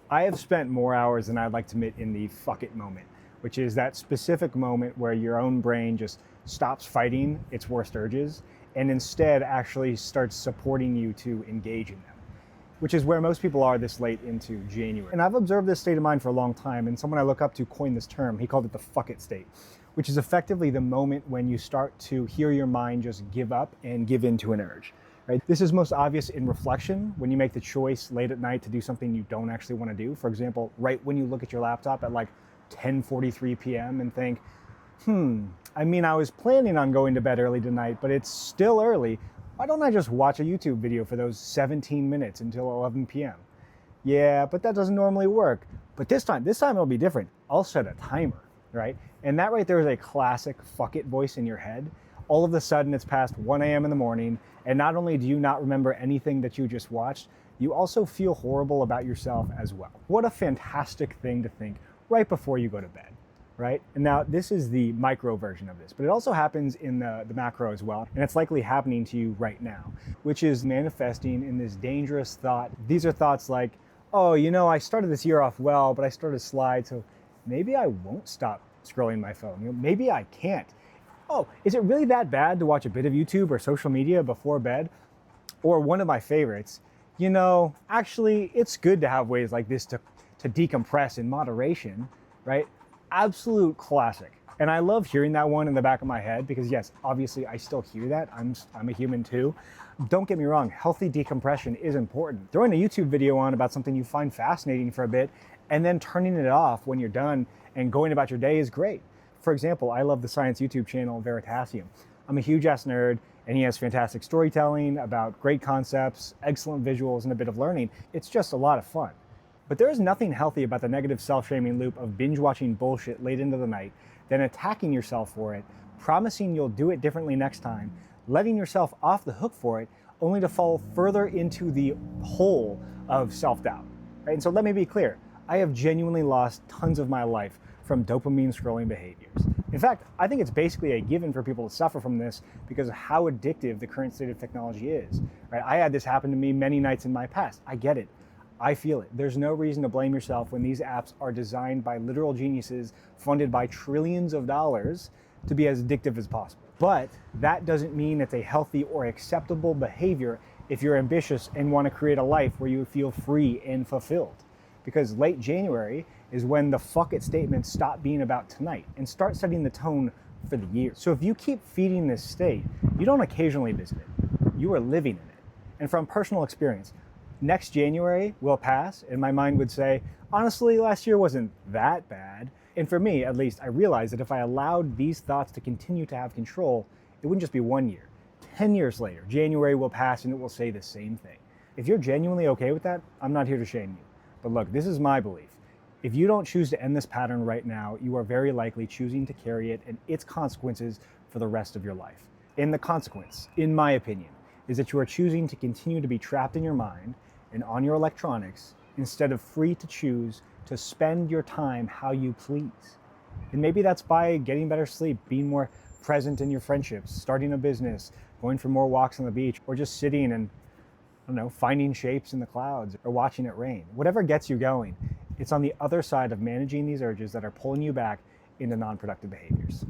I have spent more hours than I'd like to admit in the fuck it moment, which is that specific moment where your own brain just stops fighting its worst urges and instead actually starts supporting you to engage in them, which is where most people are this late into January. And I've observed this state of mind for a long time, and someone I look up to coined this term. He called it the fuck it state, which is effectively the moment when you start to hear your mind just give up and give in to an urge. Right? This is most obvious in reflection when you make the choice late at night to do something you don't actually want to do. For example, right when you look at your laptop at like 10:43 p.m. and think, I was planning on going to bed early tonight, but it's still early. Why don't I just watch a YouTube video for those 17 minutes until 11 p.m.? Yeah, but that doesn't normally work. But this time it'll be different. I'll set a timer, right? And that right there is a classic fuck it voice in your head. All of a sudden it's past 1 a.m. in the morning, and not only do you not remember anything that you just watched, you also feel horrible about yourself as well. What a fantastic thing to think right before you go to bed, right? And now this is the micro version of this, but it also happens in the macro as well, and it's likely happening to you right now, which is manifesting in this dangerous thought. These are thoughts like, oh, I started this year off well, but I started to slide, so maybe I won't stop scrolling my phone. Maybe I can't. Oh, is it really that bad to watch a bit of YouTube or social media before bed? Or one of my favorites, actually, it's good to have ways like this to decompress in moderation, right? Absolute classic. And I love hearing that one in the back of my head because yes, obviously I still hear that. I'm a human too. Don't get me wrong, healthy decompression is important. Throwing a YouTube video on about something you find fascinating for a bit and then turning it off when you're done and going about your day is great. For example, I love the science YouTube channel Veritasium. I'm a huge ass nerd, and he has fantastic storytelling about great concepts, excellent visuals, and a bit of learning. It's just a lot of fun. But there is nothing healthy about the negative self-shaming loop of binge watching bullshit late into the night, then attacking yourself for it, promising you'll do it differently next time, letting yourself off the hook for it, only to fall further into the hole of self-doubt. Right? And so let me be clear, I have genuinely lost tons of my life from dopamine scrolling behaviors. In fact, I think it's basically a given for people to suffer from this because of how addictive the current state of technology is. Right? I had this happen to me many nights in my past. I get it. I feel it. There's no reason to blame yourself when these apps are designed by literal geniuses funded by trillions of dollars to be as addictive as possible. But that doesn't mean it's a healthy or acceptable behavior if you're ambitious and want to create a life where you feel free and fulfilled. Because late January is when the fuck it statements stop being about tonight and start setting the tone for the year. So if you keep feeding this state, you don't occasionally visit it. You are living in it. And from personal experience, next January will pass and my mind would say, honestly, last year wasn't that bad. And for me, at least, I realized that if I allowed these thoughts to continue to have control, it wouldn't just be 1 year. 10 years later, January will pass and it will say the same thing. If you're genuinely okay with that, I'm not here to shame you. But look, this is my belief. If you don't choose to end this pattern right now, you are very likely choosing to carry it and its consequences for the rest of your life. And the consequence, in my opinion, is that you are choosing to continue to be trapped in your mind and on your electronics instead of free to choose to spend your time how you please. And maybe that's by getting better sleep, being more present in your friendships, starting a business, going for more walks on the beach, or just sitting and finding shapes in the clouds or watching it rain. Whatever gets you going, it's on the other side of managing these urges that are pulling you back into non-productive behaviors.